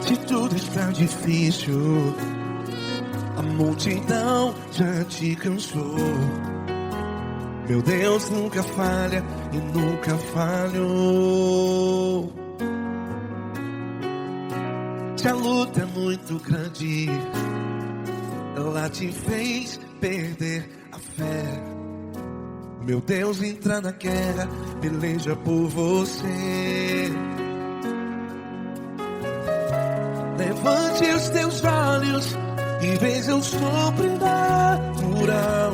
Se tudo está difícil, a multidão já te cansou. Meu Deus nunca falha e nunca falhou. Se a luta é muito grande, ela te fez perder a fé. Meu Deus entra na guerra, peleja por você. Levante os teus olhos e veja o sobrenatural.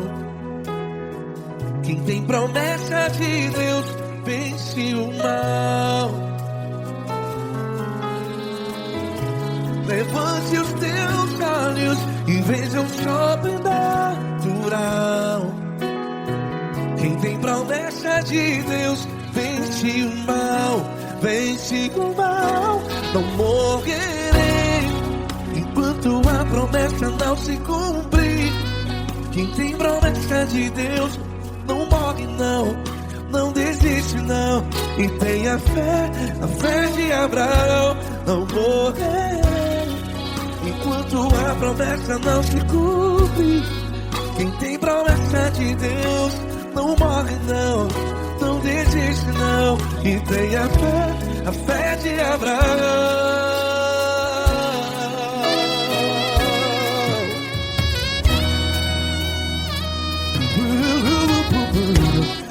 Quem tem promessa de Deus vence o mal. Levante os teus olhos e veja o sobrenatural. Quem tem promessa de Deus vence o mal. Vence o mal. Não morrerei enquanto a promessa não se cumprir. Quem tem promessa de Deus não morre não, não desiste não. E tenha fé, a fé de Abraão. Não morrerei enquanto a promessa não se cumpre. Quem tem promessa de Deus não morre não, não desiste não. E tenha fé, a fé de Abraão.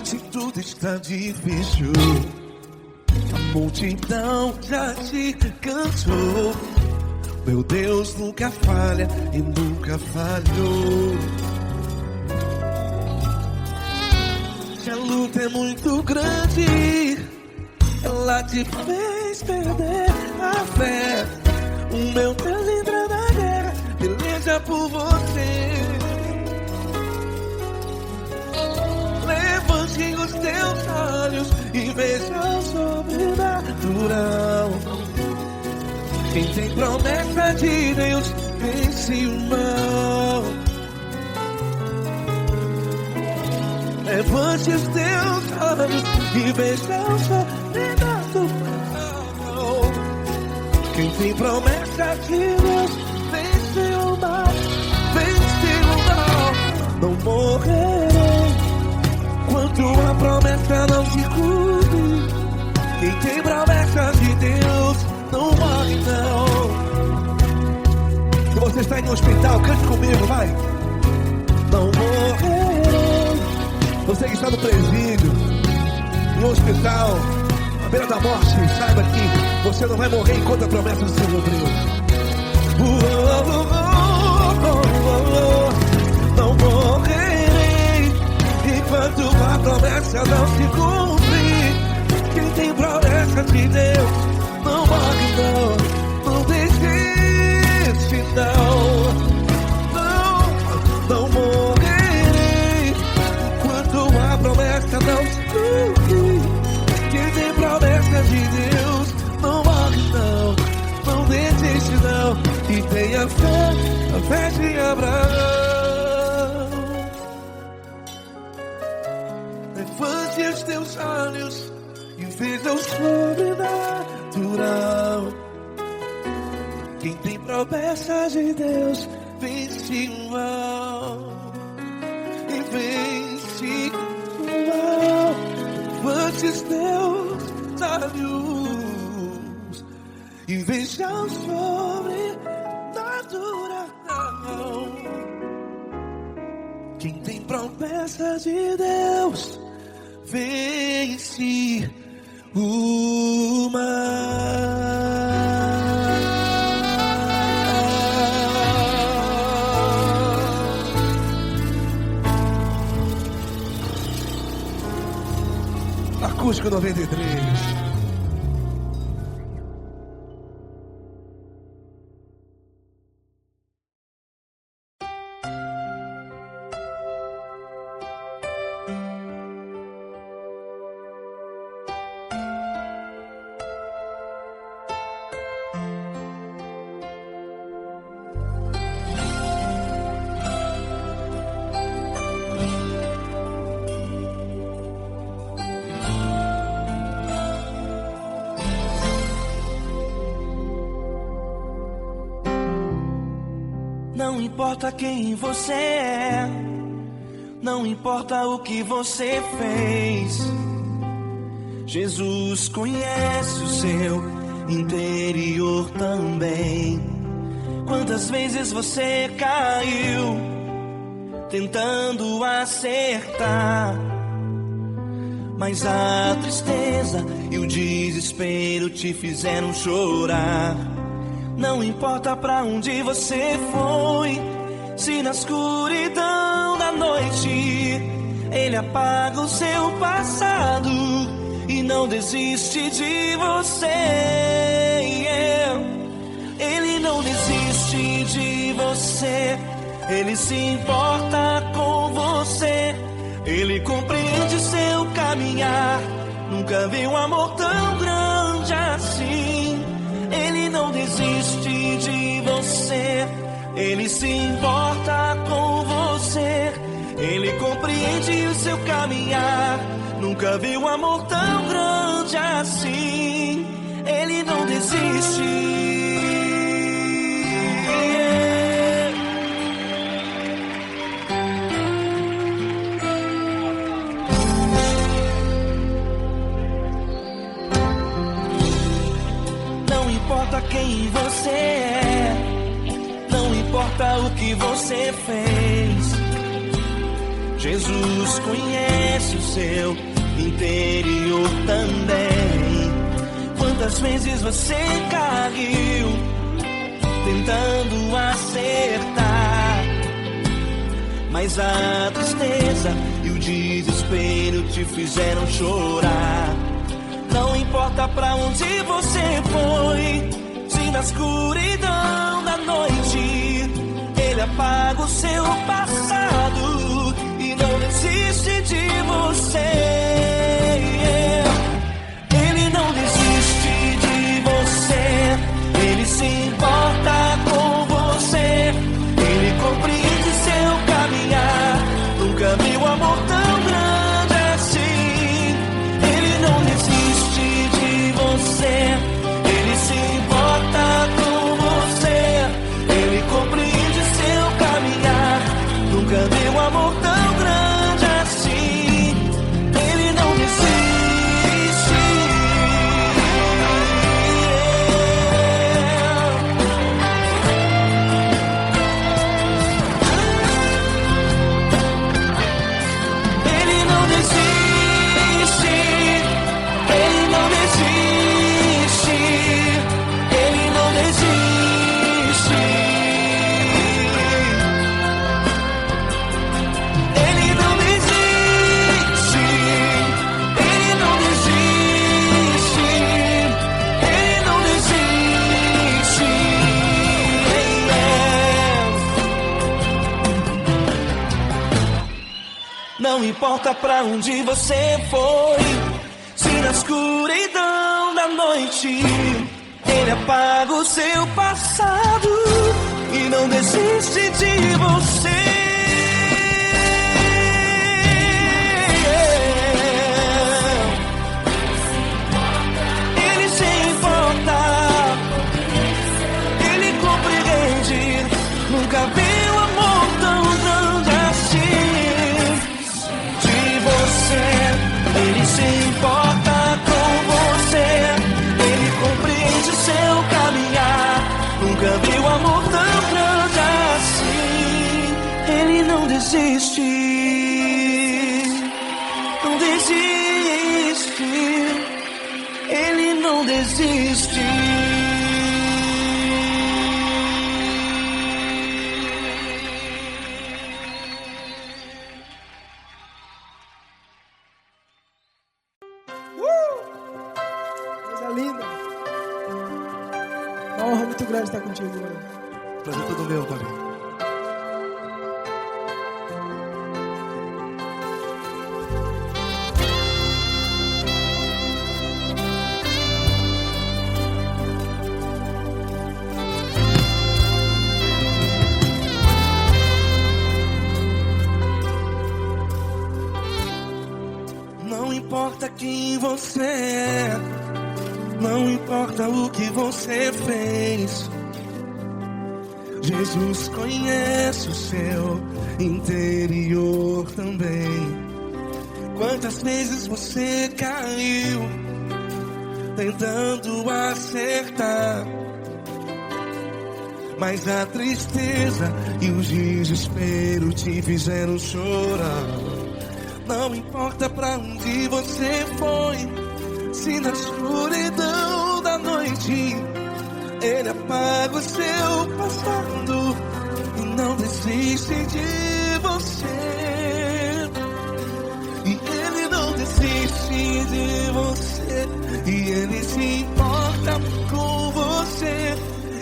Se tudo está difícil, a multidão já te cansou. Meu Deus nunca falha e nunca falhou. Se a luta é muito grande, ela te fez perder a fé. O meu Deus entra na guerra, peleja por você. Levante os teus olhos e veja o sobrenatural. Quem tem promessa de Deus vence o mal. Levante os teus olhos e veja o sobrenatural. Quem tem promessa de Deus vence o mal. Vence o mal. Não morrerei enquanto a promessa não se cumpre. Quem tem promessa de Deus não morre não. Se você está em um hospital, cante comigo, vai. Não morrerei. Você que está no presídio, no hospital, à beira da morte, saiba que você não vai morrer enquanto a promessa não se cumpriu. Não morrerei enquanto a promessa não se cumprir. Quem tem promessa de Deus não morre não, não desiste não. Não morrerei enquanto a promessa não se cumprir. Quem tem promessa de Deus não morre não, não desiste não. E tenha fé, a fé de Abraão. Levante os teus olhos e veja o sobrenatural. Quem tem promessa de Deus vence o mal. E vence o mal. Levante os teus olhos e veja o sobrenatural. Quem tem promessa de Deus vence o mal. Acústico 93. Não importa quem você é, não importa o que você fez, Jesus conhece o seu interior também. Quantas vezes você caiu tentando acertar, mas a tristeza e o desespero te fizeram chorar. Não importa pra onde você foi, se na escuridão da noite Ele apaga o seu passado e não desiste de você. Ele não desiste de você, Ele se importa com você, Ele compreende seu caminhar. Nunca vi um amor tão grande assim. Ele não desiste de você, Ele se importa com você, Ele compreende o seu caminhar. Nunca vi um amor tão grande assim. Ele não desiste. Não importa quem você é, não importa o que você fez, Jesus conhece o seu interior também. Quantas vezes você caiu tentando acertar, mas a tristeza e o desespero te fizeram chorar. Não importa pra onde você foi, se na escuridão da noite Ele apaga o seu passado e não desiste de você. Ele não desiste de você, Ele se importa com você, Ele compreende seu caminhar. Nunca vi um amor tão grande assim. Ele não desiste de você, Ele se importa com você, Ele compreende seu caminhar. Nunca vi um amor tão grande assim. Ele não desiste. Ele não desiste. Ele não desiste. Ele não desiste. Ele não desiste. Ele não desiste. Ele não desiste. Não importa pra onde você foi, se na escuridão da noite Ele apaga o seu passado e não desiste de você. Ele se importa, Ele compreende. Nunca vi um amor tão grande assim. De você, Ele se importa com você, Ele compreende seu caminhar. Nunca vi um amor tão grande assim. Ele não desiste, não desiste. Ele não desiste. Coisa linda. Uma honra muito grande estar contigo, Glória. Prazer todo meu, Paulinho. Não importa quem você é, não importa o que você fez, Jesus conhece o seu interior também. Quantas vezes você caiu tentando acertar, mas a tristeza e o desespero te fizeram chorar. Não importa pra onde você foi, se na escuridão da noite Ele apaga o seu passado e não desiste de você. E Ele não desiste de você, e Ele se importa com você,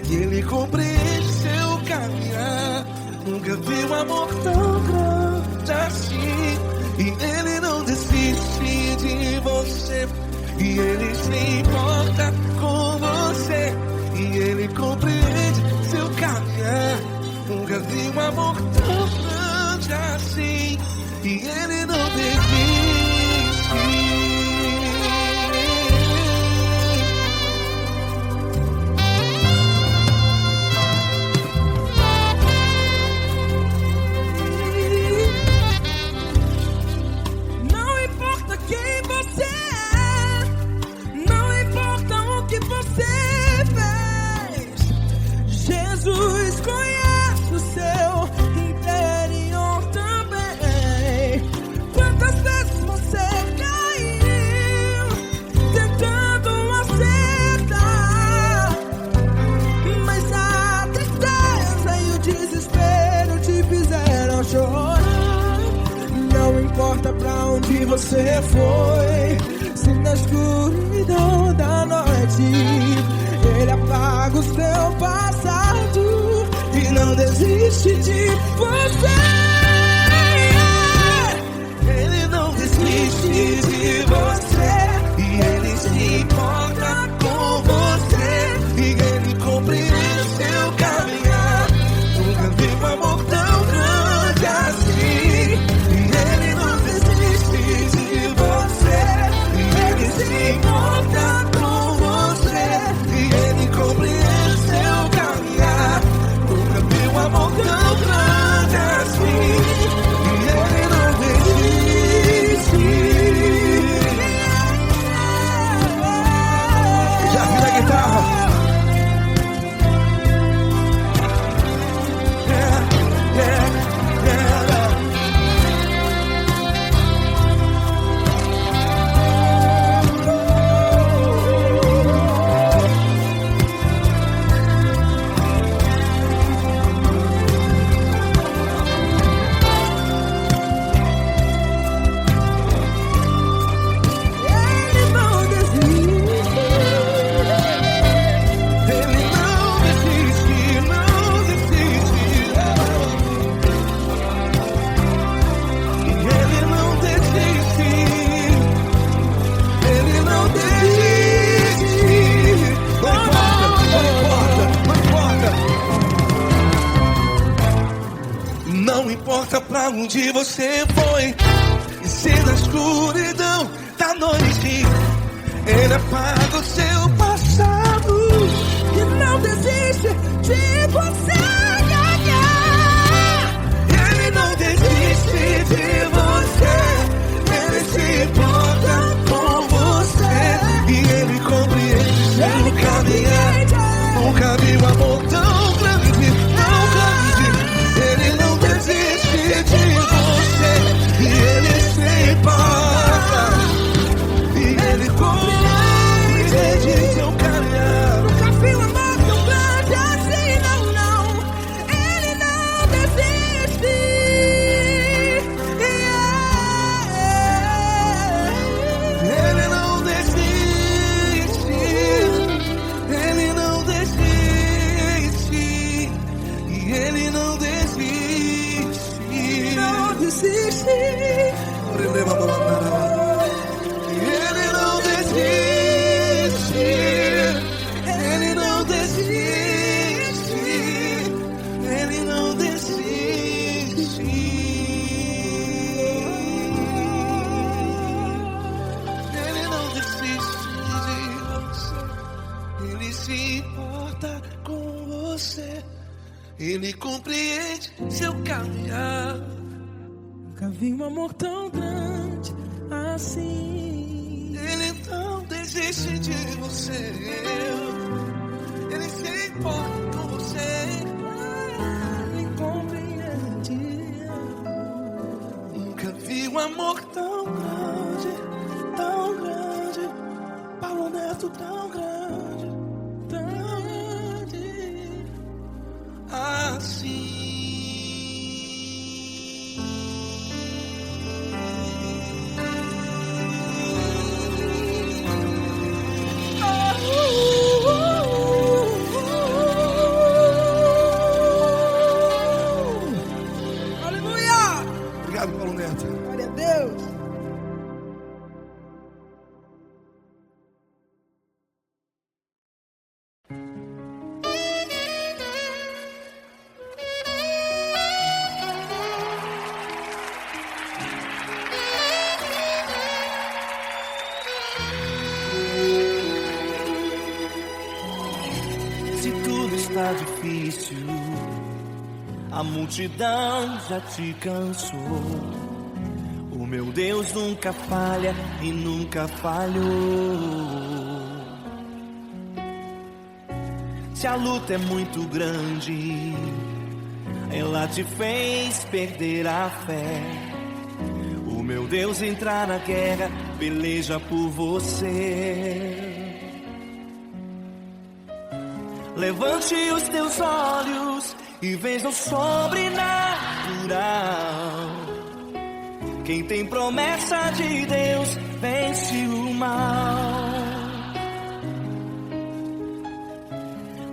e Ele compreende seu caminhar. Nunca vi um amor tão grande assim. E Ele não desiste de você, e Ele se importa com você, e Ele compreende seu caminhar. Nunca vi um amor tão grande assim. E Ele não desiste. Não importa quem você é, não importa o que você fez, Jesus conhece o seu interior também. Quantas vezes você caiu tentando acertar, mas a tristeza e o desespero te fizeram chorar. Não importa pra onde você foi, se na escuridão da noite Ele apaga o seu passado e não desiste de você. Ele não desiste de você, e Ele se importa com você, e Ele compreende seu caminhar. Nunca vi um amor tão grande assim. E Ele não desiste de você, e Ele se importa com você, e Ele compreende seu caminhar. Nunca vi um amor tão grande assim. E Ele não desiste. Já vi a guitarra. Ele não desiste. Ele não desiste, não desiste. E Ele não desiste. Ele não desiste. Não importa pra onde você foi, e se na escuridão da noite Ele apaga o seu passado E não desiste de você. Ele não desiste de você, Ele se importa com você, e Ele compreende seu caminhar. Nunca vi um amor tão grande, tão grande. Ele não desiste de você, e Ele se importa, e Ele compreende seu caminhar. Nunca vi um amor tão grande assim, não, não. Ele não desiste. Ele não desiste, Ele não desiste, e Ele não desiste. Não desiste. Ele não desiste, Ele não desiste, Ele não desiste. Ele não desiste de você, Ele se importa com você, Ele compreende seu caminhar. Nunca vi um amor tão grande assim. Ele não desiste de você. Ele se importa com você. Ele compreende. Nunca vi um amor tão grande, tão grande. Paulo Neto tão grande, tão grande assim. Obrigado, Paulo Neto. Glória a Deus. Se tudo está difícil, a multidão já te cansou. O meu Deus nunca falha e nunca falhou. Se a luta é muito grande, ela te fez perder a fé. O meu Deus entrar na guerra, peleja por você. Levante os teus olhos e veja o sobrenatural. Quem tem promessa de Deus vence o mal.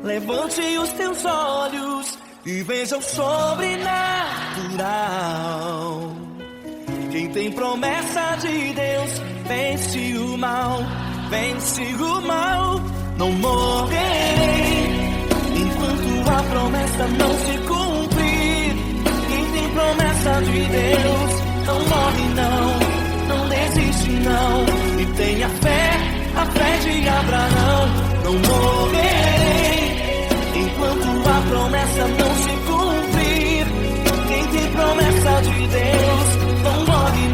Levante os teus olhos e veja o sobrenatural. Quem tem promessa de Deus vence o mal. Vence o mal. Não morrerei enquanto a promessa não se cumprir. Quem tem promessa de Deus não morre não desiste não. E tenha fé, a fé de Abraão. Não morrerei enquanto a promessa não se cumprir. Quem tem promessa de Deus não morre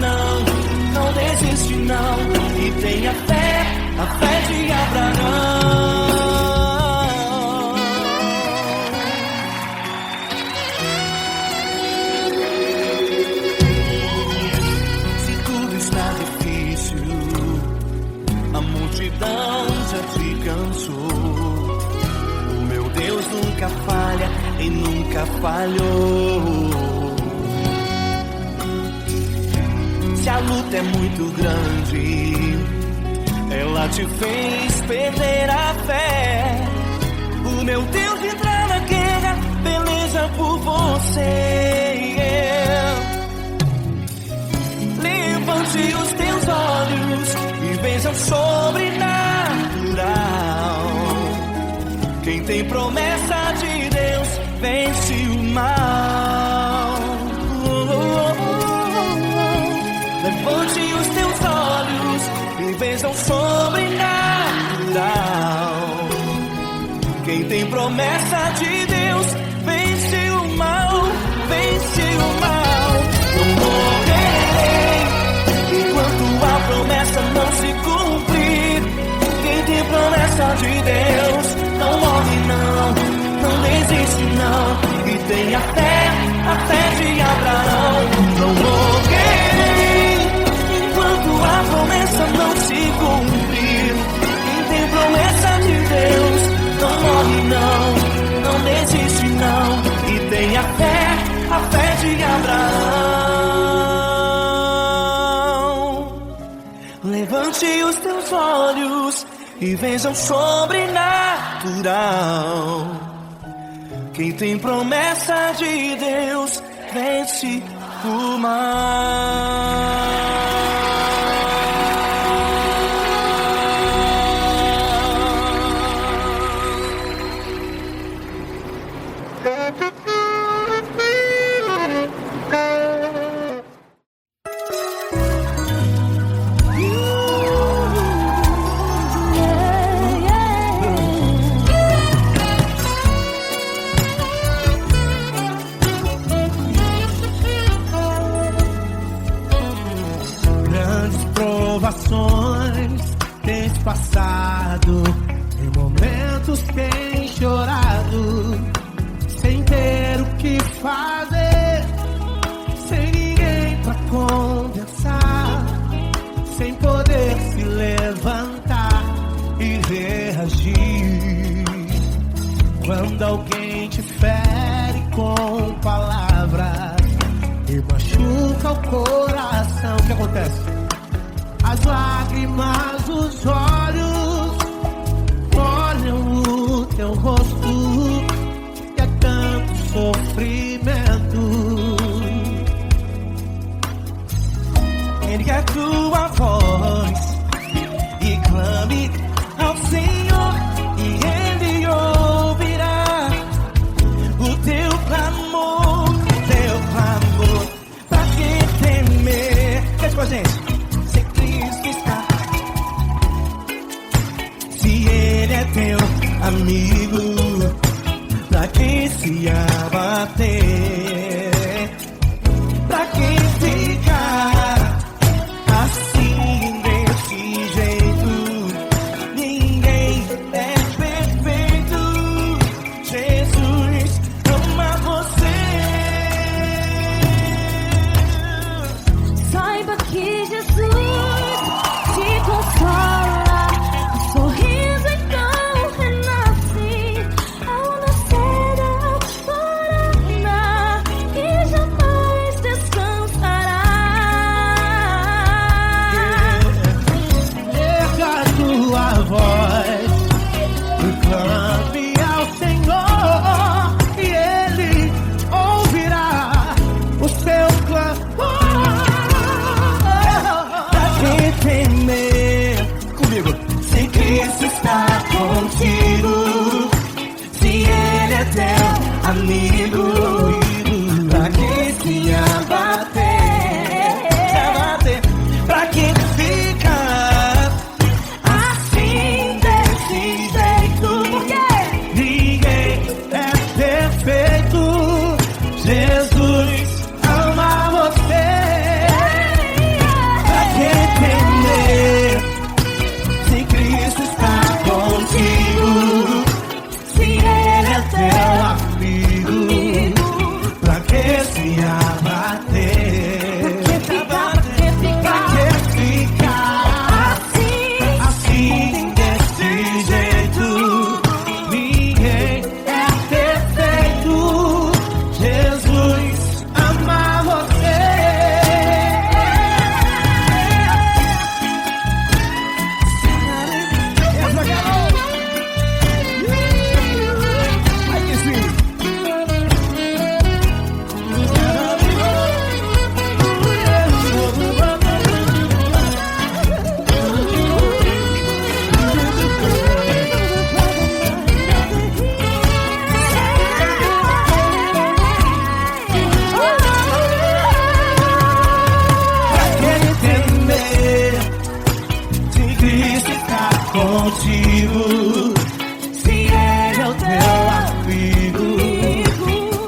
não desiste não. E tenha fé, a fé de Abraão. A multidão já te cansou. O meu Deus nunca falha e nunca falhou. Se a luta é muito grande, ela te fez perder a fé. O meu Deus entrar na guerra, peleja por você. Levante os teus olhos e veja o sobrenatural. Quem tem promessa de Deus vence o mal. Levante os teus olhos e veja o sobrenatural. Quem tem promessa de Deus vence o mal. Vence o mal. Não morrerei enquanto a promessa não se cumprir. Quem tem promessa de Deus não morre não desiste não. E tenha fé, a fé de Abraão. Não morrerei enquanto a promessa não se cumprir. Quem tem promessa de Deus não morre não desiste não. E tenha fé, a fé de Abraão. Levante os teus olhos e veja o sobrenatural. Quem tem promessa de Deus vence o mal. chorado, sem ter o que fazer, sem ninguém pra conversar, sem poder se levantar e reagir. Quando alguém te fere com palavras e machuca o coração, o que acontece? As lágrimas dos olhos molham o teu rosto, e é tanto sofrimento. Ergue a tua voz e clame ao Senhor, e Ele ouvirá o teu clamor, pra que temer? Cante com a gente. Se Cristo está, se Ele é teu amigo, pra que se abater? Pra que ficar assim desse jeito? Ninguém é perfeito. Jesus ama você. Saiba que Jesus te consola, o sorriso então renasce ao nascer da aurora e jamais descansará. Erga a tua voz e clame ao Senhor, e Ele ouvirá o seu clamor. Pra que temer? Comigo. Se Cristo está contigo, se Ele é teu amigo, pra que se abater? Pra que ficar assim desse jeito? Porque ninguém é perfeito. Jesus ama você. Pra que temer? Se Cristo está contigo, se Ele é teu amigo, pra que se abater? Pra que ficar assim desse jeito? Ninguém é perfeito. Jesus ama você. Ai que sim. Pra que temer? Se Cristo está contigo, se Ele é o teu amigo,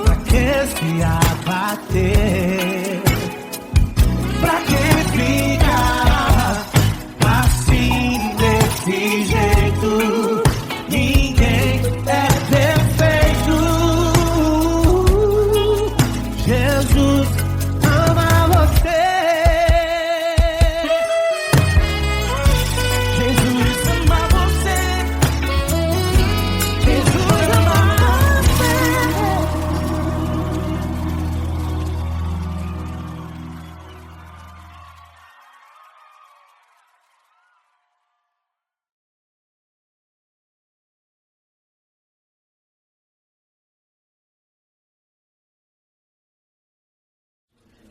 pra que se abater? Pra que ficar assim desse jeito? Ninguém é perfeito. Jesus ama você. Jesus ama você. Jesus ama você.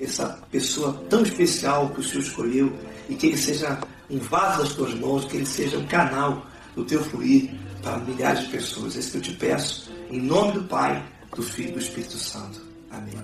Essa pessoa tão especial que o Senhor escolheu, e que ele seja um vaso das tuas mãos, que ele seja um canal do teu fluir para milhares de pessoas. É isso que eu te peço, em nome do Pai, do Filho e do Espírito Santo. Amém.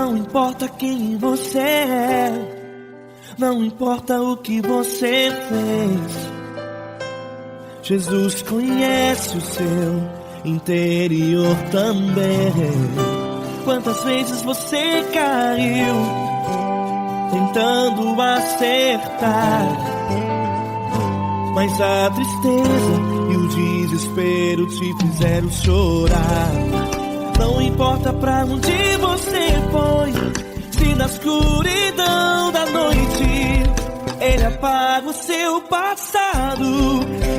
Não importa quem você é, não importa o que você fez, Jesus conhece o seu interior também. Quantas vezes você caiu tentando acertar, mas a tristeza e o desespero te fizeram chorar. Não importa pra onde você foi, se na escuridão da noite Ele apaga o seu passado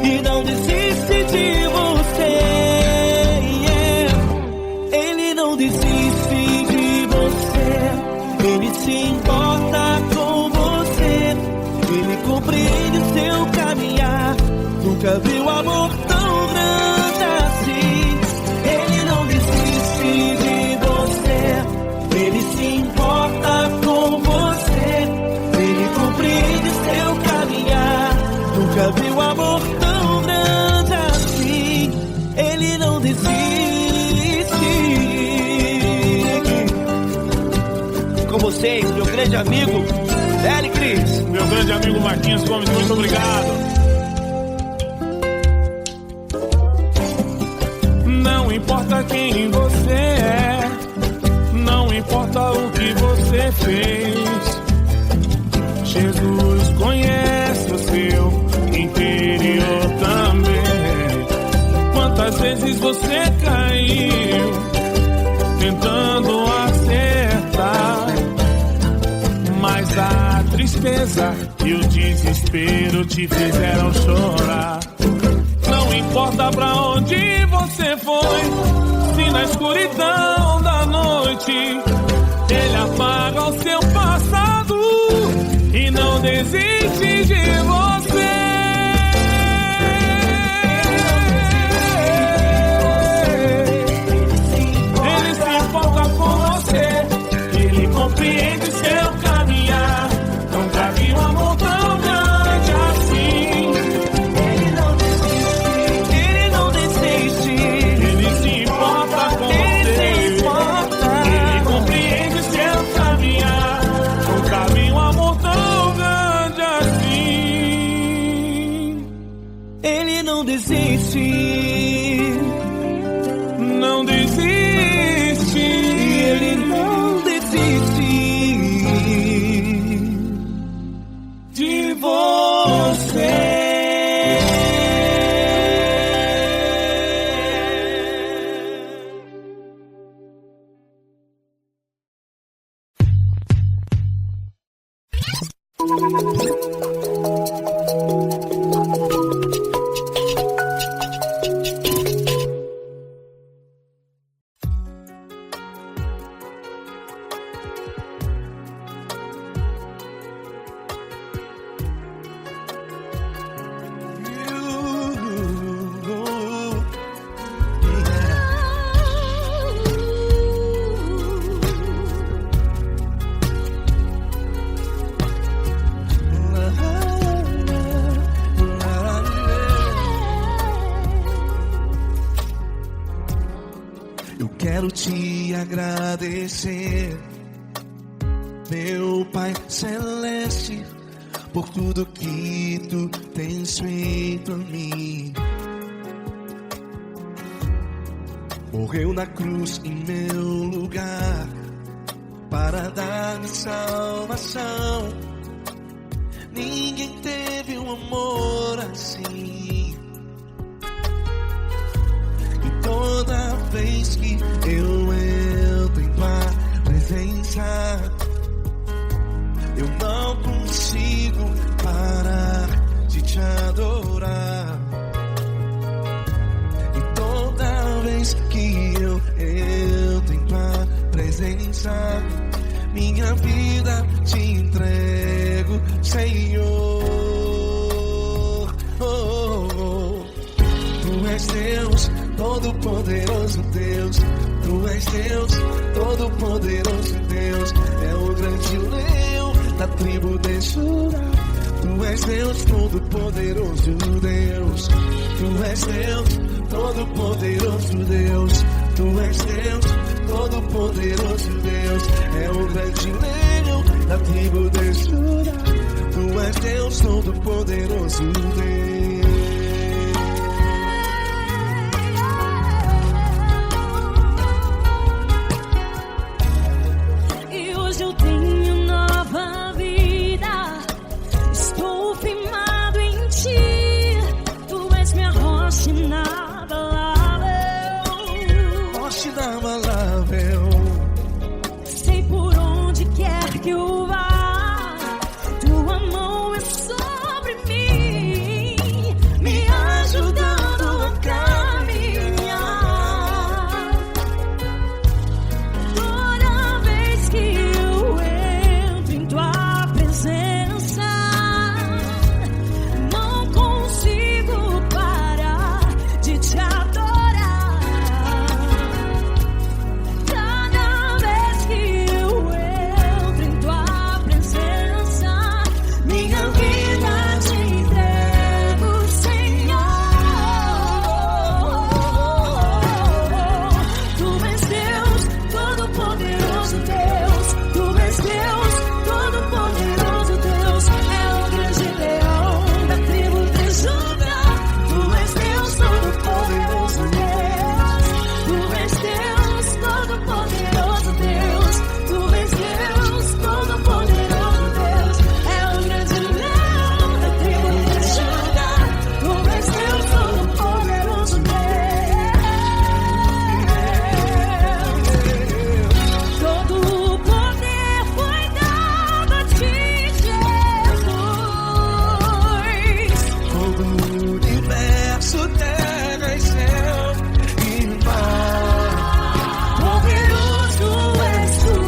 e não desiste de você. Ele não desiste de você, Ele se importa com você, Ele compreende o seu caminhar. Nunca viu amor tão grande assim. Ele não desiste de você, Ele se importa com você, Ele compreende seu caminhar. Nunca viu amor tão grande assim. Ele não desiste. Com vocês, meu grande amigo L. Cris. Meu grande amigo Marquinhos Gomes, muito obrigado. Não importa quem você é, não importa o que você fez, Jesus conhece o seu interior também. Quantas vezes você caiu tentando acertar, mas a tristeza e o desespero te fizeram chorar. Não importa pra onde você foi, se na escuridão da noite Ele apaga o seu passado e não desiste de você. Ele se importa com você, Ele compreende seu caminhar. Nunca vi um amor tão grande assim. Não desiste, não desiste, Ele não desiste de você. Quero te agradecer, meu Pai Celeste, por tudo que Tu tens feito a mim. Morreu na cruz em meu lugar para dar-me salvação. Ninguém teve um amor assim. E toda vez que eu entro em Tua presença, eu não consigo parar de Te adorar. E toda vez que eu entro em Tua presença, minha vida Te entrego, Senhor. Tu és Deus, Todo-Poderoso Deus. Tu és Deus, Todo-Poderoso Deus. É o grande leão da tribo de Judá. Tu és Deus, Todo-Poderoso Deus. Tu és Deus, Todo-Poderoso Deus. Tu és Deus, todo-poderoso Deus. É o grande leão da tribo de Judá. Tu és Deus, todo-poderoso Deus. E hoje eu tenho nova vida. Estou firmado em ti. Tu és minha rocha inabalável. Rocha inabalável. Sei por onde quer que eu vá, tua mão é sobre mim, me ajudando a caminhar. Toda vez que eu entro em tua presença, não consigo parar de te adorar. Cada vez que eu entro em tua presença, minha vida te entrego, Senhor. Tu és Deus, todo-poderoso Deus. Tu és Deus, todo-poderoso Deus. É o grande leão da tribo de Judá. Tu és Deus, todo-poderoso Deus. Tu és Deus, todo-poderoso Deus. Tu és Deus, todo-poderoso Deus. É o grande leão da tribo de Judá. Tu és Deus, todo-poderoso Deus. Todo o poder foi dado a ti, Jesus. Todo o universo, terra e céu e mar. Poderoso és tu,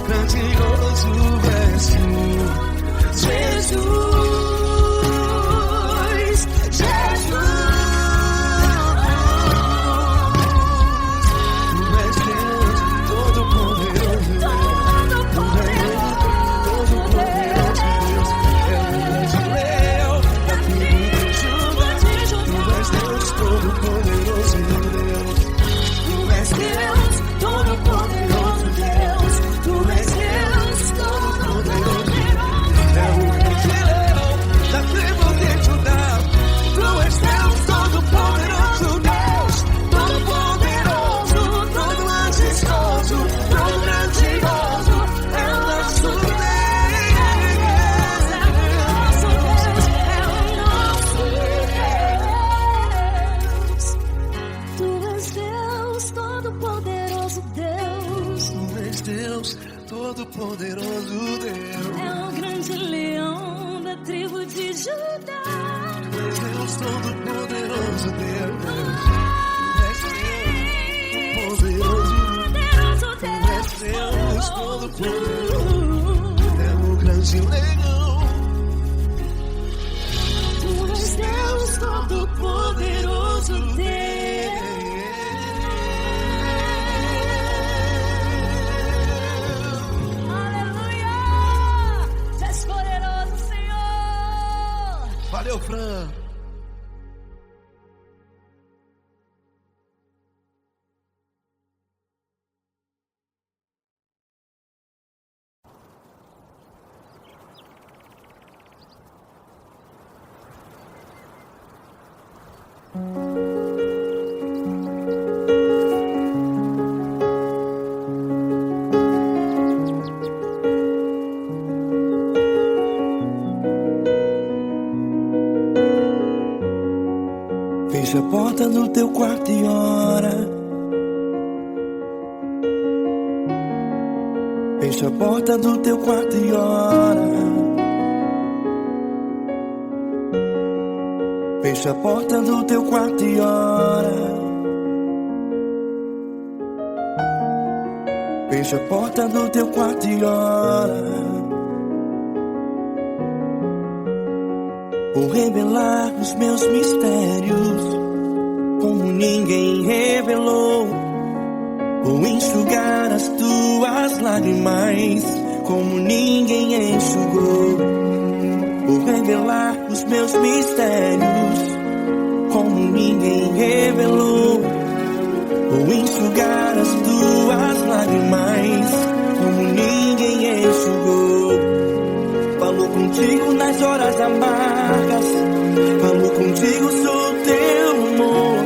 Grandioso és tu, Jesus, Jesus. Tu és Deus, todo-poderoso Deus. Todo-poderoso Deus. É o grande leão da tribo de Judá. Tu és Deus, todo-poderoso Deus. Tu és Deus, todo-poderoso Deus. Tu és Deus, todo-poderoso. É o grande leão da tribo de Judá. Tu és Deus, todo-poderoso Deus. Todo-poderoso, todo majestoso, todo grandioso. É o nosso Tu és Deus, todo-poderoso Deus. Tu és Deus, todo-poderoso Deus. É o grande leão da tribo de Judá. Tu és Deus, todo-poderoso Deus. Tu és Deus, poderoso. Poderoso Tu és Deus, todo-poderoso. Deus. É o grande leão. Tu és Deus, todo-poderoso Deus. Aleluia! Tu és poderoso, Senhor. Valeu, Fran. Fecha a porta do teu quarto e ora. Fecha a porta do teu quarto e ora. Fecha a porta do teu quarto e ora. Fecha a porta do teu quarto e ora. Vou revelar os meus mistérios como ninguém revelou. Vou enxugar as tuas lágrimas como ninguém enxugou. Vou revelar os meus mistérios como ninguém revelou. enxugar as tuas lágrimas como ninguém enxugou. Falou contigo nas horas amargas, falou contigo, sou teu amor.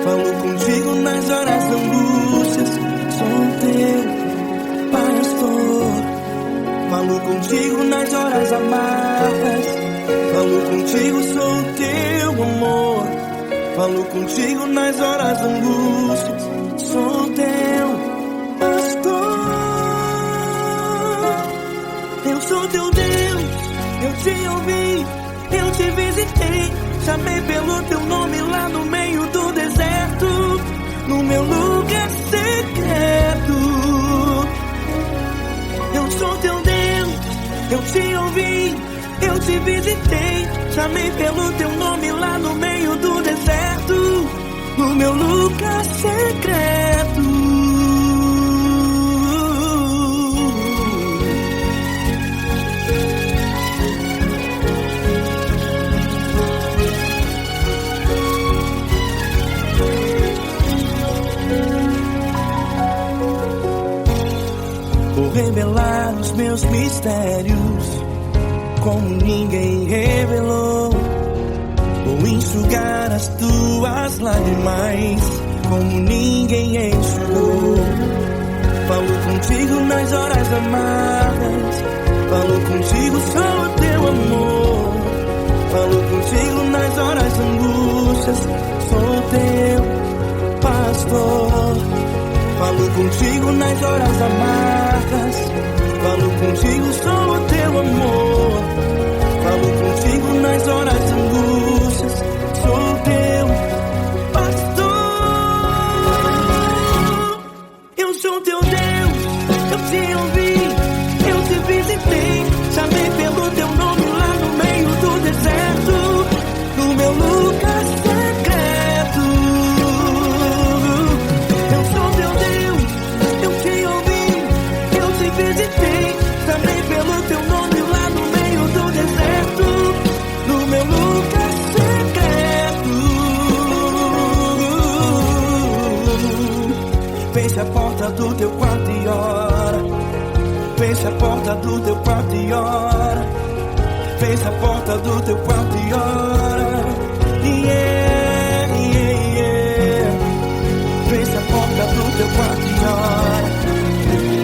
Falou contigo nas horas da angústias, sou teu pastor. Falou contigo nas horas amargas, falou contigo, sou teu amor. Falou contigo nas horas da angústia, sou teu pastor. Eu sou teu Deus, eu te ouvi, eu te visitei. Chamei pelo teu nome lá no meio do deserto, no meu lugar secreto. Eu sou teu Deus, eu te ouvi, eu te visitei. Chamei pelo teu nome lá no meio do deserto, no meu lugar secreto. Vou revelar os meus mistérios como ninguém revelou. Vou enxugar as tuas lágrimas como ninguém enxugou. Falou contigo nas horas amargas, falou contigo, sou teu amor. Falou contigo nas horas angústias, sou teu pastor. Falou contigo nas horas amargas, falou contigo, sou teu amor. Falou contigo nas horas angústias, sou teu pastor. Eu sou teu Deus, eu te ouvi, eu te visitei. Chamei pelo teu nome lá no meio do deserto, no meu lugar secreto. Eu sou teu Deus, eu te ouvi, eu te visitei. Chamei pelo teu nome lá no meio do deserto, no meu lugar secreto. Feche a porta do teu quarto e ora. Feche a porta do teu quarto e ora. Feche a porta do teu quarto e ora. Yeah, yeah, yeah. Feche a porta do teu quarto e ora.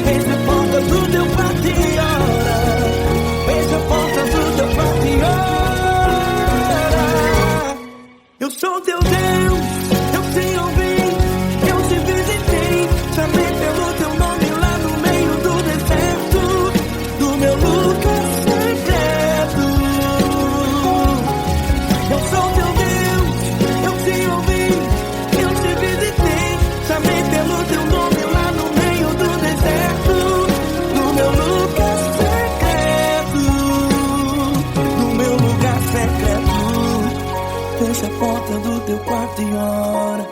Feche a porta do teu quarto e ora. Feche a porta do teu quarto e ora. Eu sou teu Deus, eu te ouvi, eu te visitei. Chamei pelo teu nome lá no meio do deserto, do meu lugar secreto. Eu sou teu Deus, eu te ouvi, eu te visitei. Chamei pelo teu nome lá no meio do deserto, no meu lugar secreto, no meu lugar secreto. Fecha a porta do teu quarto e ora.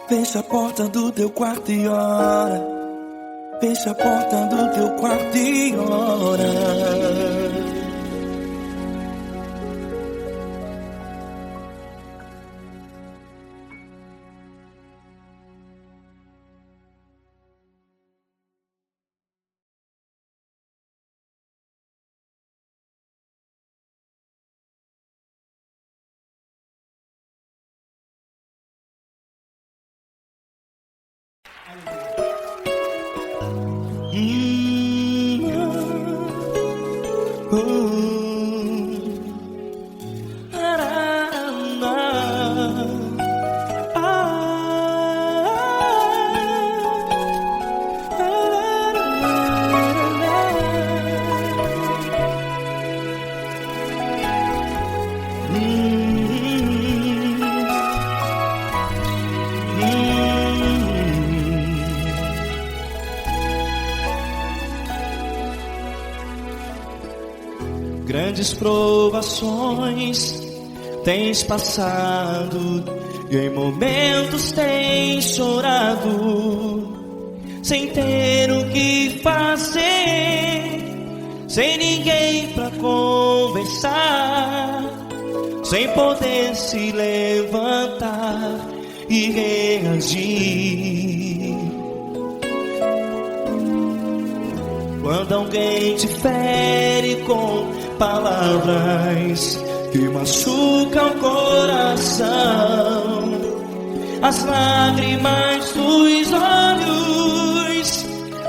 Fecha a porta do teu quarto e ora. Fecha a porta do teu quarto e ora. Grandes provações tens passado e em momentos tens chorado, sem ter o que fazer, sem ninguém pra conversar, sem poder se levantar e reagir. Quando alguém te fere com palavras que machucam o coração, as lágrimas dos olhos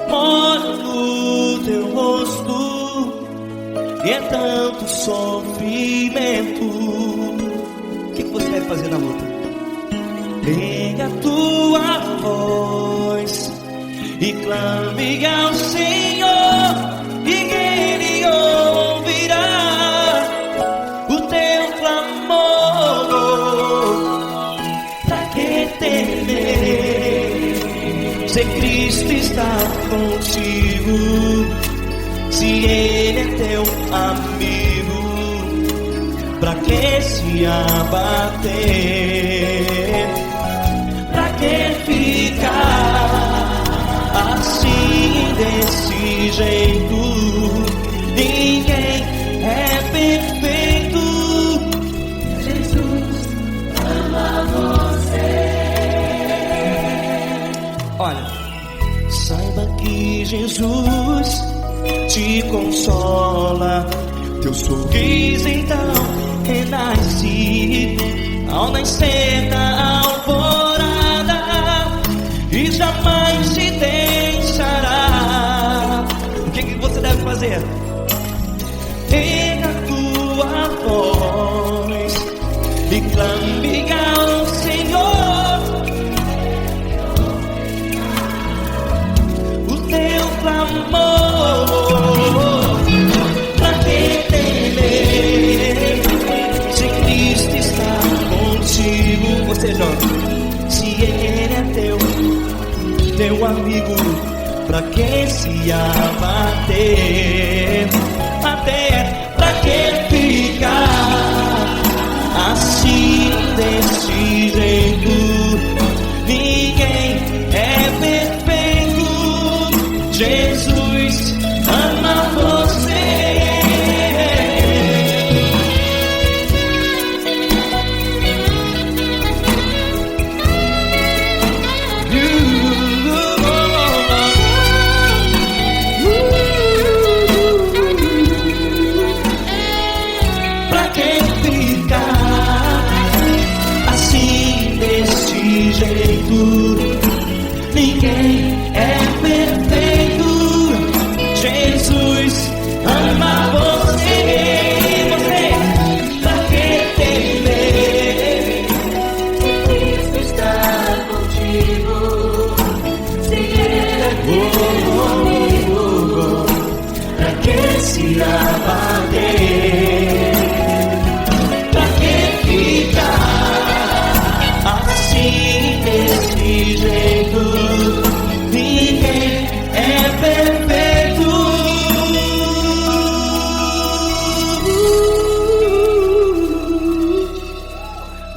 molham no teu rosto, e é tanto sofrimento. O que você deve fazer na luta? Pega a tua voz e clame ao Senhor, e Ele ouvirá o teu clamor. Pra que temer, se Cristo está contigo, se Ele é teu amigo? Pra que se abater? Pra que ficar assim, desse jeito? Ninguém é perfeito. Jesus ama você. Olha, saiba que Jesus te consola. Teu sorriso então renasce ao nascer da alvorada, e jamais te deixará. O que você deve fazer? Pega a tua voz e clame ao Senhor, o teu clamor. Pra que temer, se Cristo está contigo? Você jovem, se Ele é teu amigo, pra que se abater? Até pra que ficar assim, desse jeito? Ninguém é perfeito. Jesus ama você. Pra que ficar assim, desse jeito? Ninguém é perfeito. Jesus ama você. Pra que temer? Cristo está contigo, se Ele é teu amigo. Pra que se abater? Pra que ficar assim, desse jeito? Ninguém é perfeito.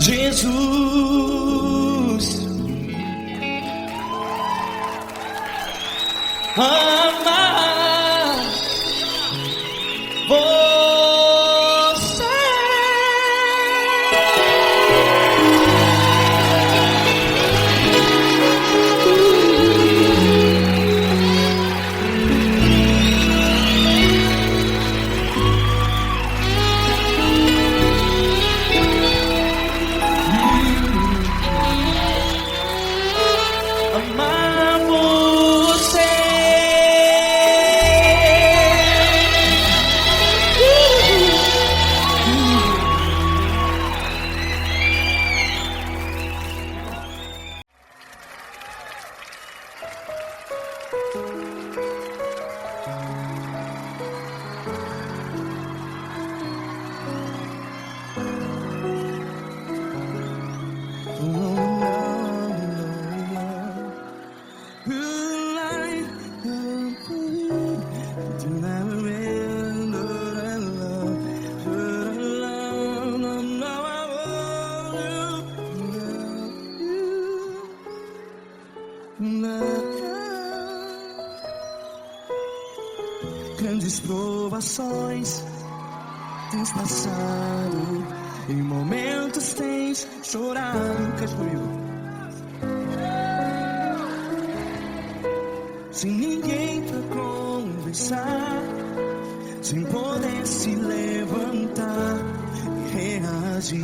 Jesus ama você. Amar você. Grandes provações tens passado, em momentos tens chorado. Cante comigo. sem ninguém pra conversar, sem poder se levantar e reagir.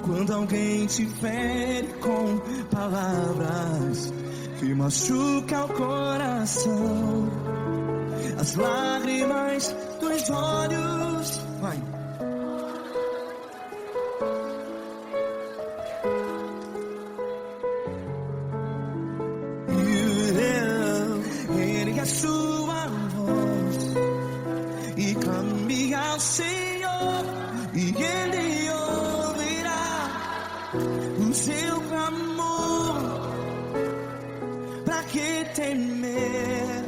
Quando alguém te fere com palavras que machuca o coração, as lágrimas dos olhos, vai. Ele é sua voz e clame ao Senhor e Ele ouvirá o seu clamor. Pra que temer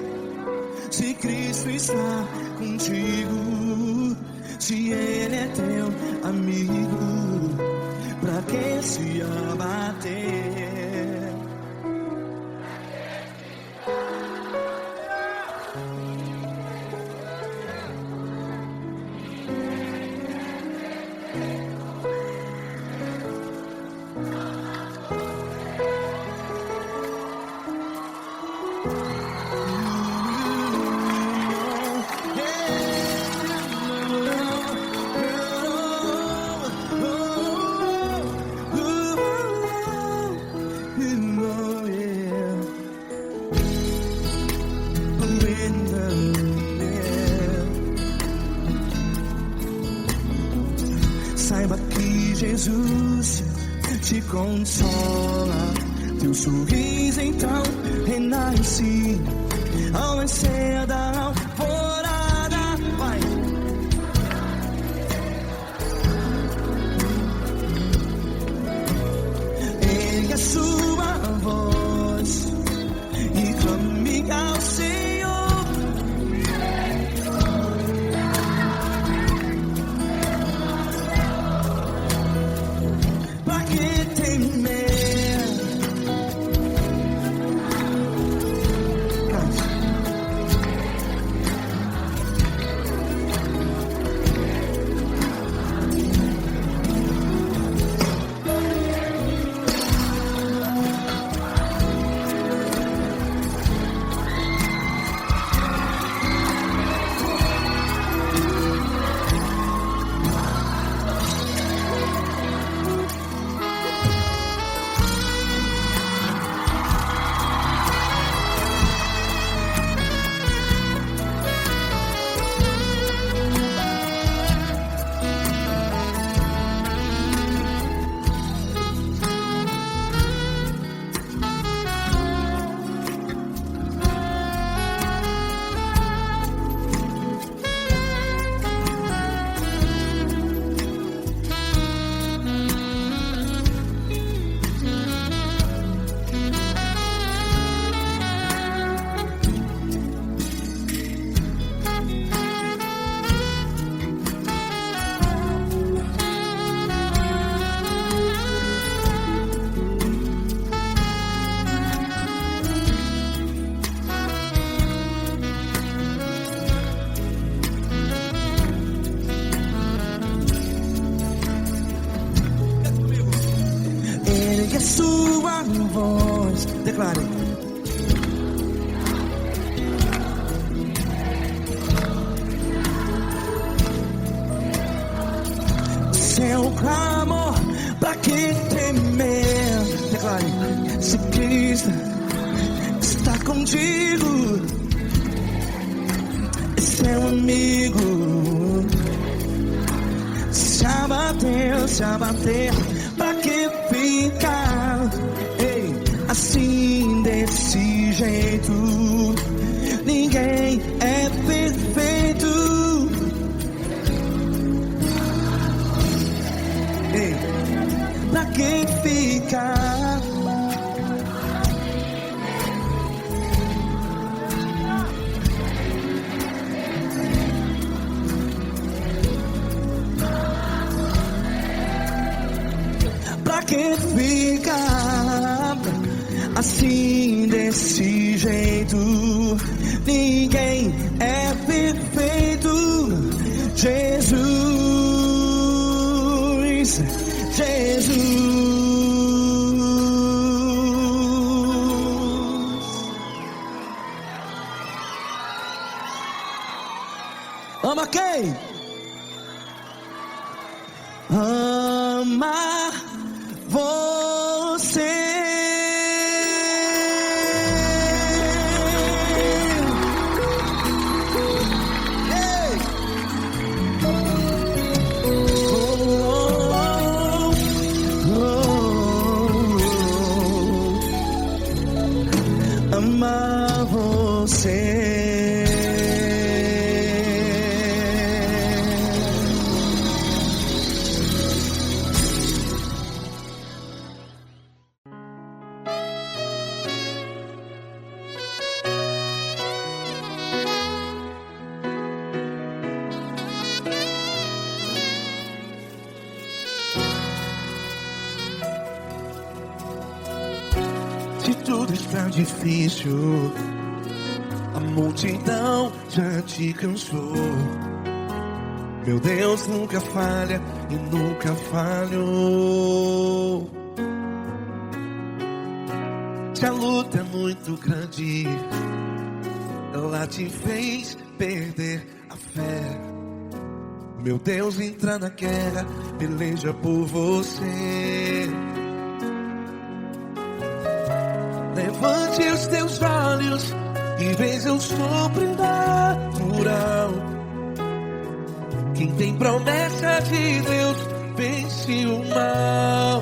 se Cristo está contigo? Se Ele é teu amigo, pra que se abater? Saiba que Jesus te consola, teu sorriso então renasce ao nascer da alvorada. Vai. Ele é sua voz e clame ao Senhor. É sua voz, declare. Seu clamor, pra que temer? Declare. Se Cristo está contigo, é seu amigo. Se abater, pra que ficar assim desse jeito? Ninguém é perfeito. Pra que ficar? Pra que ficar assim desse jeito? Ninguém é perfeito. Jesus, quem? Amar você. Ei! Amar você. Se tudo está difícil, a multidão já te cansou. Meu Deus nunca falha e nunca falhou. Se a luta é muito grande, ela te fez perder a fé. Meu Deus entra na guerra, peleja por você. Levante os teus olhos e veja o sobrenatural. Quem tem promessa de Deus vence o mal.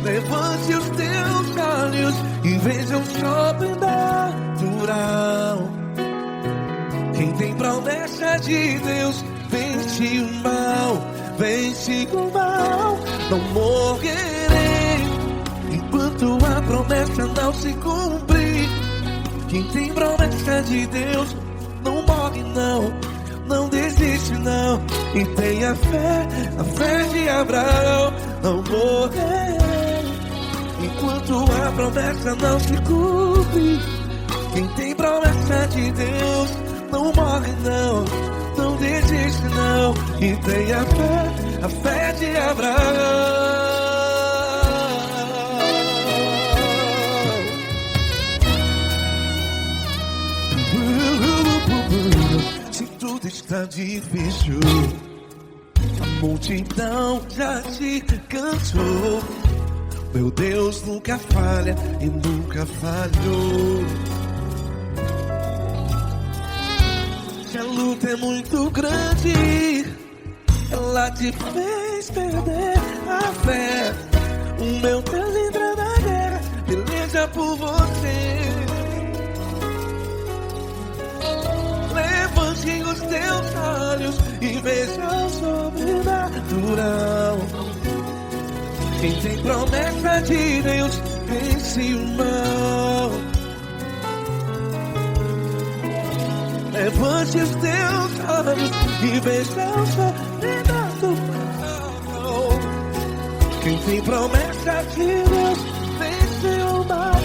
Levante os teus olhos e veja o sobrenatural. Quem tem promessa de Deus vence o mal. Vence o mal. Não morrerei enquanto a promessa não se cumprir. Quem tem promessa de Deus não morre não, não desiste não. E tenha fé, a fé de Abraão. Não morrerei enquanto a promessa não se cumpre. Quem tem promessa de Deus não morre não, não desiste não. E tenha fé, a fé de Abraão. Se tudo está difícil, a multidão já te cansou. Meu Deus nunca falha e nunca falhou. Se a luta é muito grande, ela te fez perder a fé. O meu Deus entra na guerra, peleja por você. Levante os teus olhos e veja o sobrenatural. Quem tem promessa de Deus vence o mal. Levante os teus olhos e veja o sobrenatural. Quem tem promessa de Deus vence o mal.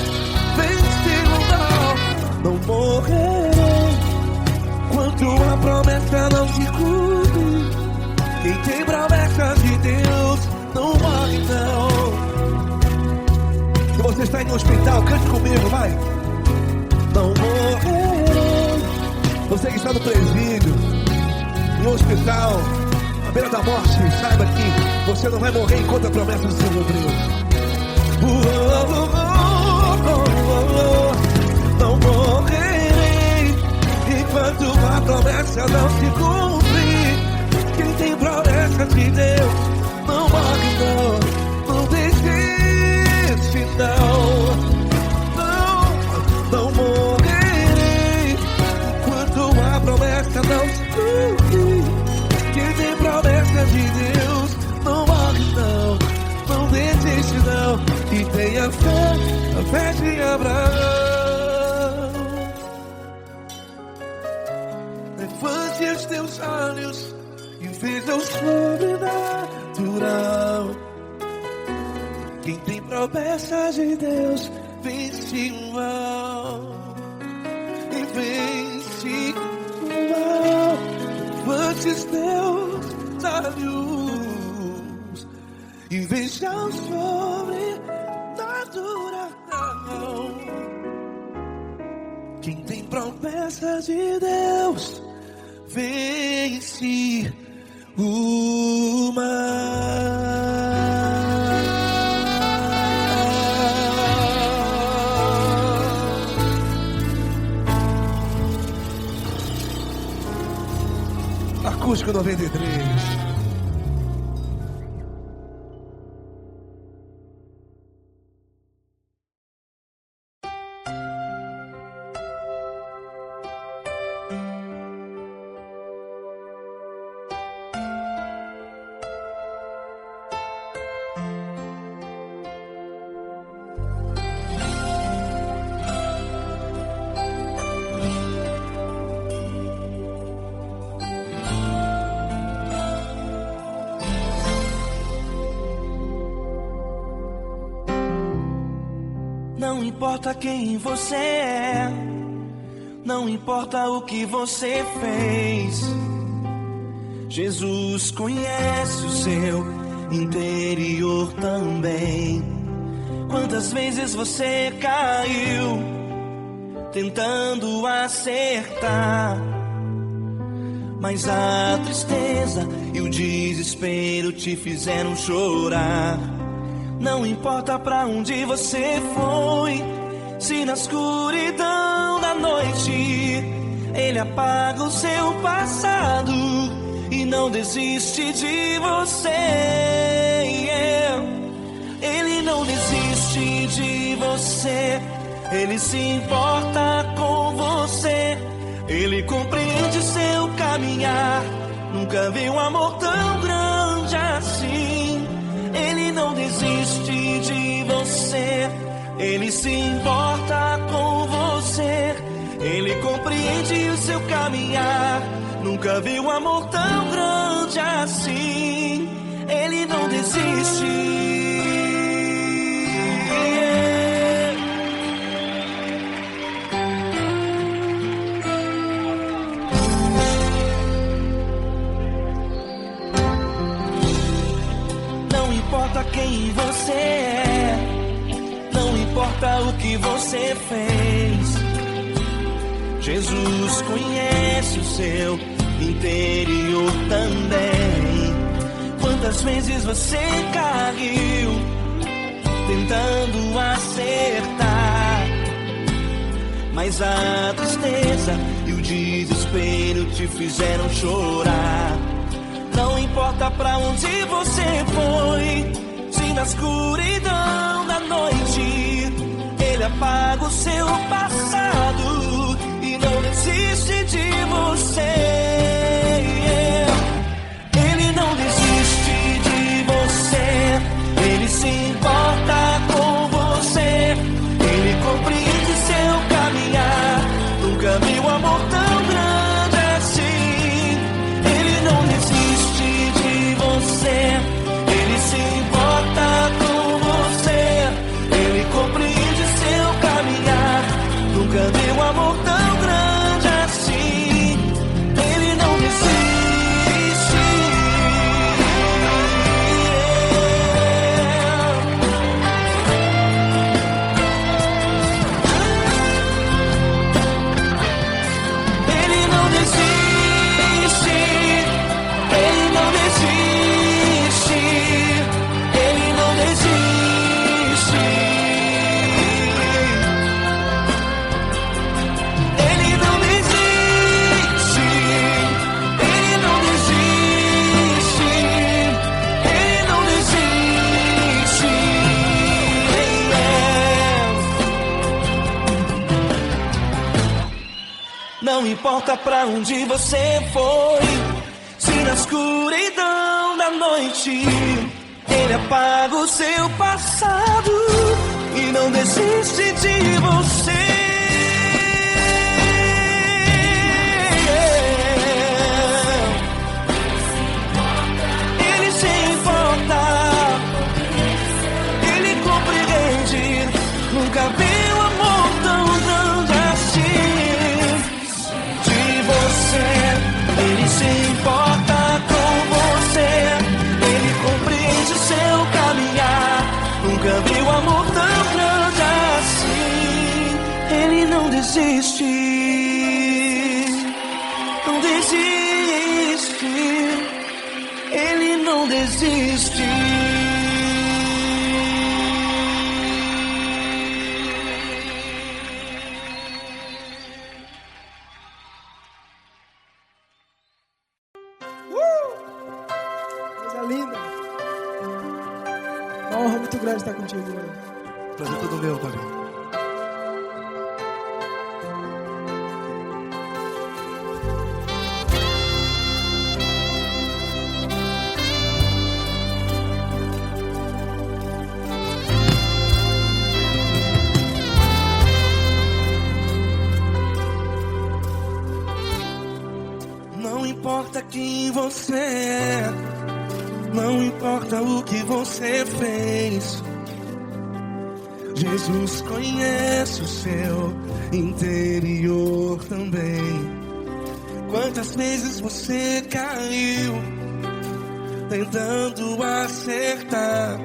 Vence o mal. Não morrerei enquanto a promessa não se cumpre. Quem tem promessa de Deus não morre não. Se você está em um hospital, cante comigo, vai. Não morrerei. Você que está no presídio, em um hospital, à beira da morte, saiba que você não vai morrer enquanto a promessa não se cumpriu. Não morrerei enquanto a promessa não se cumprir. Quem tem promessa de Deus não morre não, não desiste não. Não morrerei enquanto a promessa não se cumprir. Quem tem promessa de Deus não morre não, não desiste não. E tenha fé, a fé de Abraão. Levante os teus olhos e veja o sobrenatural. Quem tem promessa de Deus vence o mal. E vence o mal. Levante os teus olhos e veja o sobrenatural. Quem tem promessa de Deus vence o mal. Acústico 93. Não importa quem você é, não importa o que você fez, Jesus conhece o seu interior também. Quantas vezes você caiu tentando acertar, mas a tristeza e o desespero te fizeram chorar. Não importa pra onde você foi, se na escuridão da noite Ele apaga o seu passado e não desiste de você. Ele não desiste de você, Ele se importa com você, Ele compreende seu caminhar. Nunca vi um amor tão grande assim. Ele não desiste de você, Ele se importa com você, Ele compreende o seu caminhar. Nunca vi um amor tão grande assim. Ele não desiste. Não importa quem você é, não importa o que você fez, Jesus conhece o seu interior também. Quantas vezes você caiu tentando acertar, mas a tristeza e o desespero te fizeram chorar. Não importa pra onde você foi, se na escuridão da noite Ele apaga o seu passado e não desiste de você. Ele não desiste de você, Ele se importa com você, Ele compreende seu caminhar. Nunca vi um amor tão grande assim. Ele não desiste de você, Ele se importa com você, Ele compreende seu caminhar. Nunca vi um amor tão grande assim. Ele não desiste. Ele não desiste. Ele não desiste. Ele não desiste. Ele não desiste. Ele não desiste. Ele não desiste. Não importa pra onde você foi, se na escuridão da noite Ele apaga o seu passado e não desiste de você. Ele se importa, Ele compreende. Nunca vi um amor tão grande assim. De você, Ele se importa com você, Ele compreende o seu caminhar. Nunca vi um amor tão grande assim. Ele desiste. Coisa linda. Uma honra muito grande estar contigo, mano. Prazer todo meu, Paulinho. Não importa quem você é, não importa o que você fez, Jesus conhece o seu interior também. Quantas vezes você caiu tentando acertar,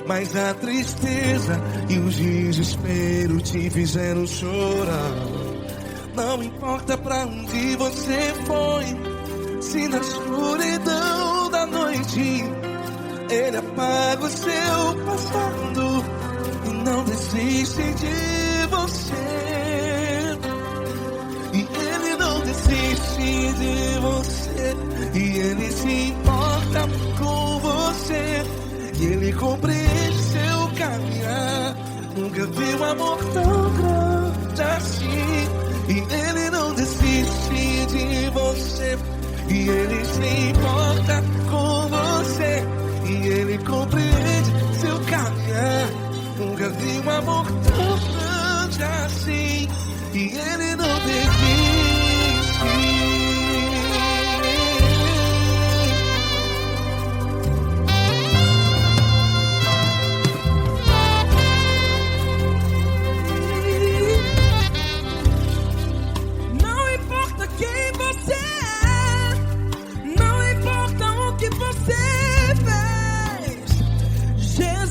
mas a tristeza e o desespero te fizeram chorar. Não importa pra onde você foi, se na escuridão da noite Ele apaga o seu passado e não desiste de você. E Ele não desiste de você, e Ele se importa com você, e Ele compreende seu caminhar. Nunca vi um amor tão grande assim. E Ele não desiste de você, e Ele se importa com você, e Ele compreende seu caminhar. Nunca vi um amor tão grande assim. E Ele não desiste.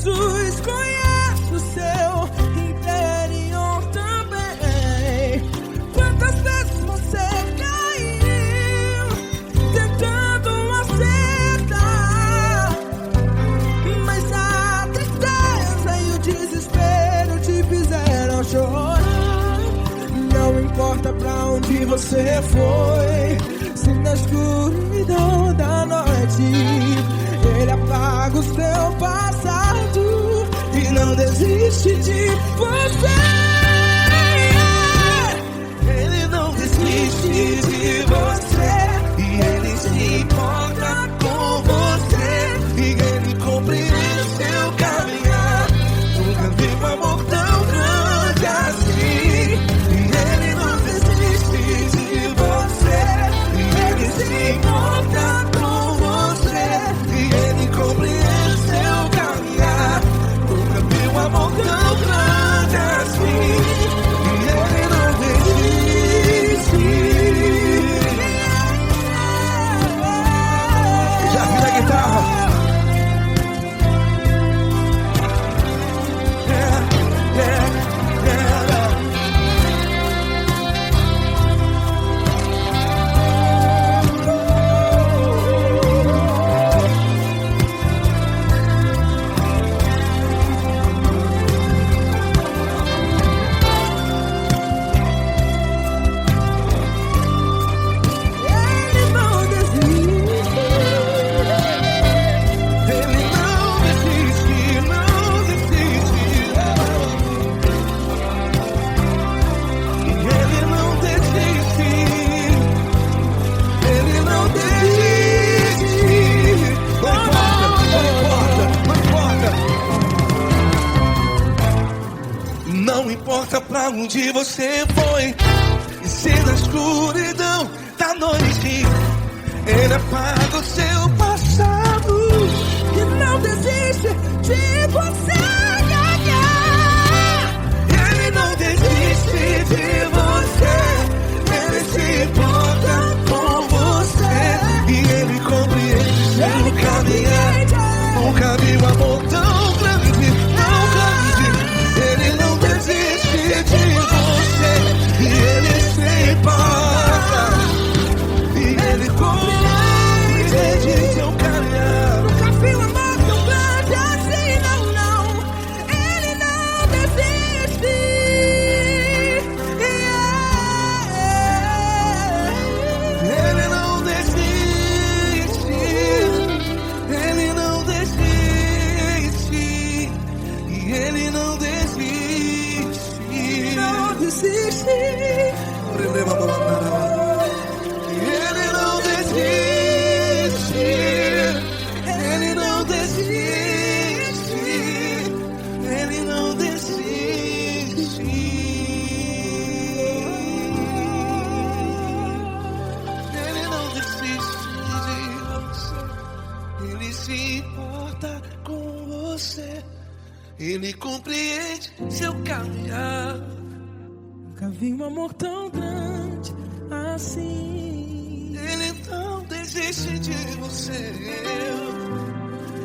Jesus conhece o seu interior também. Quantas vezes você caiu tentando acertar, mas a tristeza e o desespero te fizeram chorar. Não importa pra onde você foi, se na escuridão da noite Ele apaga o seu passado e não desiste de você. Ele não desiste de você, e Ele se importa com você, e Ele compreende seu caminhar. Nunca vi um amor tão grande assim. E Ele não desiste de você, e Ele se importa com você, e Ele compreende seu caminhar. Nunca vi um amor tão grande assim. E Ele não desiste. Já vi na guitarra. Não importa pra onde você foi, e se na escuridão da noite Ele apaga o seu passado E não desiste de você. Ele não desiste de você, Ele se importa com você, e Ele compreende seu caminhar. Nunca vi um amor tão grande, tão grande. Ele não desiste de você, e Ele se importa, e Ele compreende Ele se importa com você. Ele compreende seu caminhar. Nunca vi um amor tão grande assim. Ele não desiste de você.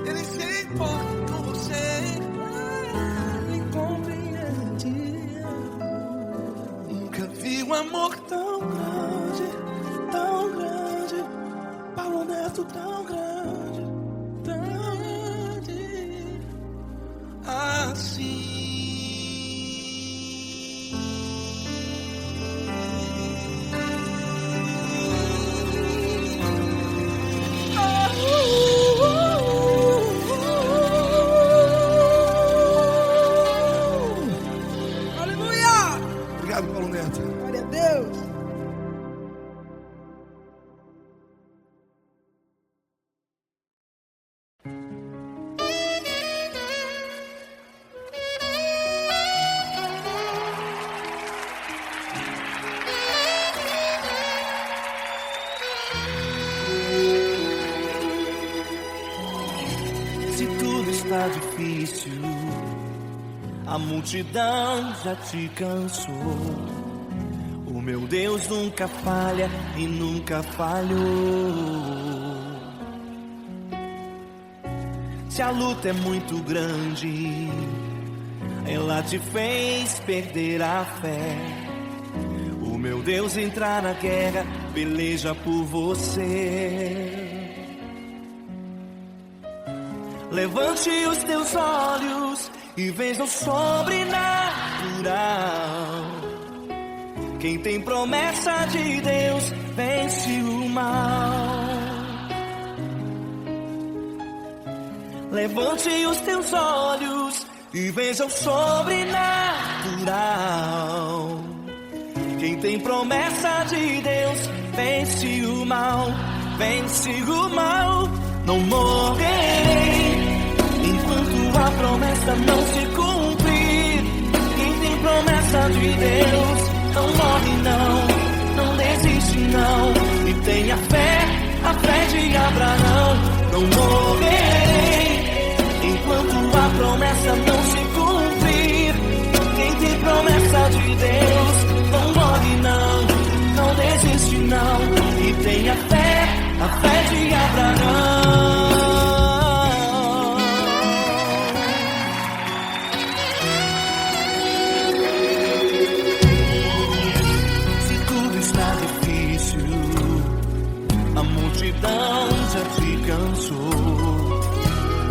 Ele se importa com você. Ele compreende. Nunca vi um amor tão grande, tão grande. Paulo Neto tão grande, tão grande assim. Obrigado, Paulo Neto. Glória a Deus. Se tudo está difícil, a multidão já te cansou. O meu Deus nunca falha e nunca falhou. Se a luta é muito grande, ela te fez perder a fé. O meu Deus entrar na guerra, peleja por você. Levante os teus olhos e veja o sobrenatural. Quem tem promessa de Deus vence o mal. Levante os teus olhos e veja o sobrenatural. Quem tem promessa de Deus vence o mal. Vence o mal. Não morrerei enquanto a promessa não se cumprir. Quem tem promessa de Deus não morre não desiste não. E tenha fé, a fé de Abraão. Não morrerei enquanto a promessa não se cumprir. Quem tem promessa de Deus não morre não desiste não. E tenha fé, a fé de Abraão. A multidão já te cansou.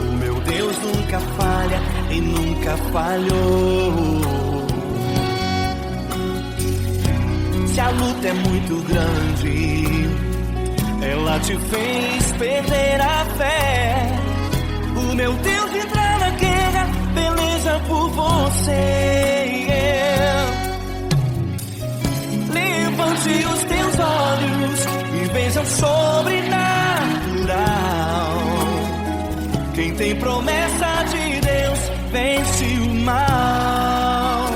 O meu Deus nunca falha e nunca falhou. Se a luta é muito grande, ela te fez perder a fé. O meu Deus entrar na guerra, peleja por você. Levante os teus olhos e veja o sobrenatural. Quem tem promessa de Deus vence o mal.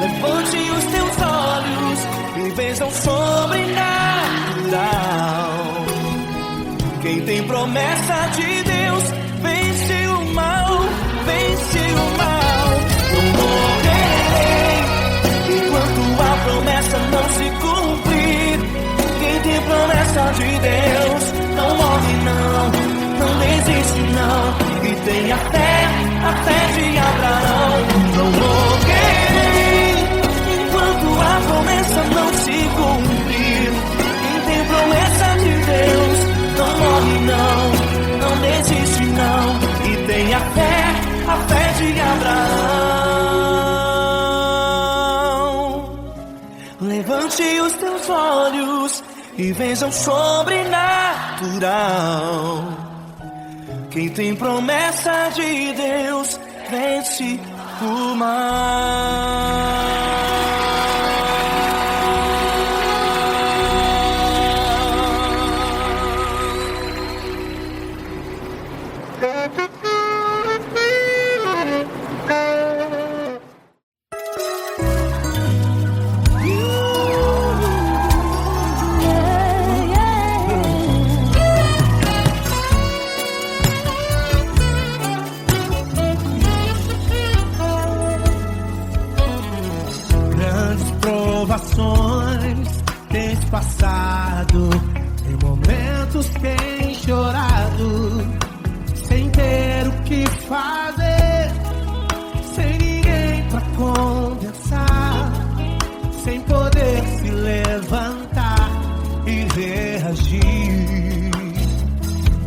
Levante os teus olhos e veja o sobrenatural. Quem tem promessa de Deus vence o mal. Vence o mal. Não morrerei enquanto a promessa não se cumprir. Quem tem promessa de Deus não morre não desiste não. E tenha fé, a fé de Abraão. Não morrerei enquanto a promessa não se cumprir. Quem tem promessa de Deus não morre não desiste não. E tenha fé, a fé de Abraão. Levante os teus olhos e veja o sobrenatural. Quem tem promessa de Deus vence o mal.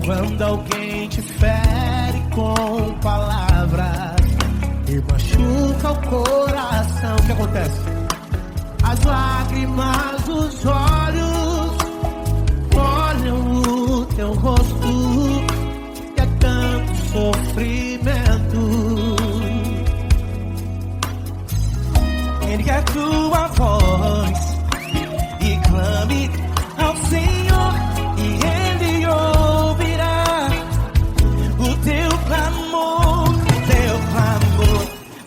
Quando alguém te fere com palavras e machuca o coração, o que acontece? As lágrimas dos olhos molham o teu rosto e é tanto sofrimento. Ergue a tua voz e clame ao Senhor e Ele ouvirá o teu clamor,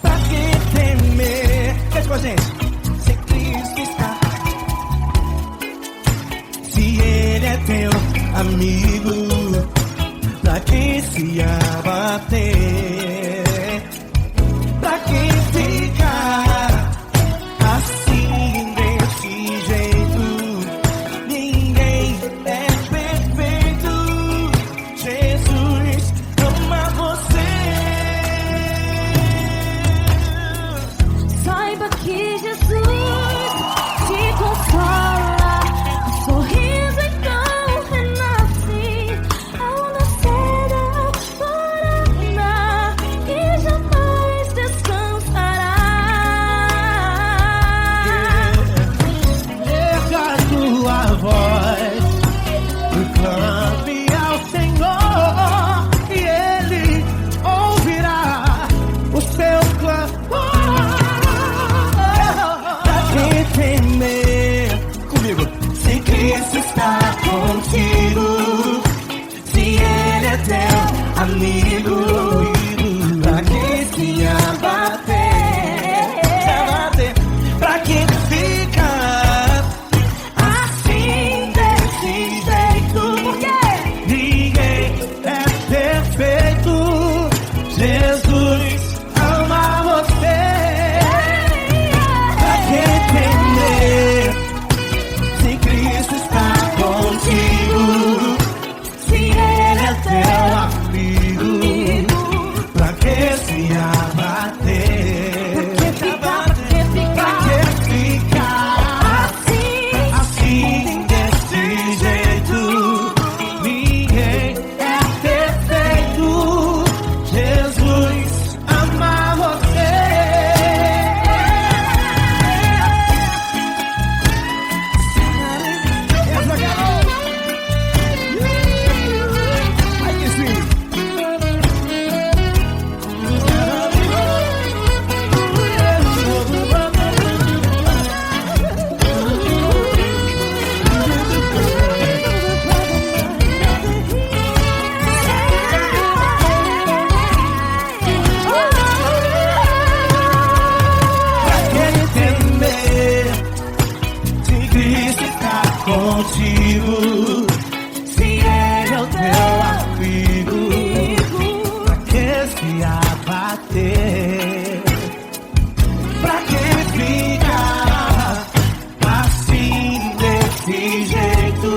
pra que temer? Cante com a gente. Se Cristo está, se Ele é teu amigo, pra que se abater? Pra que ficar assim desse jeito? Ninguém é perfeito. Jesus ama você. Saiba que Jesus te consola, o sorriso então renasce ao nascer da aurora e jamais descansará. Erga a tua voz e clame ao Senhor e Ele ouvirá o seu clamor. Pra que temer? Comigo. Se Cristo está contigo, se Ele é teu amigo, pra que se abater? Pra que ficar assim desse jeito? Ninguém é perfeito. Jesus ama você. Pra que temer? Se Cristo está contigo, se Ele é teu amigo, pra que se abater? Pra que ficar assim desse jeito? Ninguém é perfeito. Jesus ama você. Ai, que sim. Pra que temer? Se Cristo está contigo, se Ele é o teu amigo, pra que se abater? Pra que ficar assim desse jeito?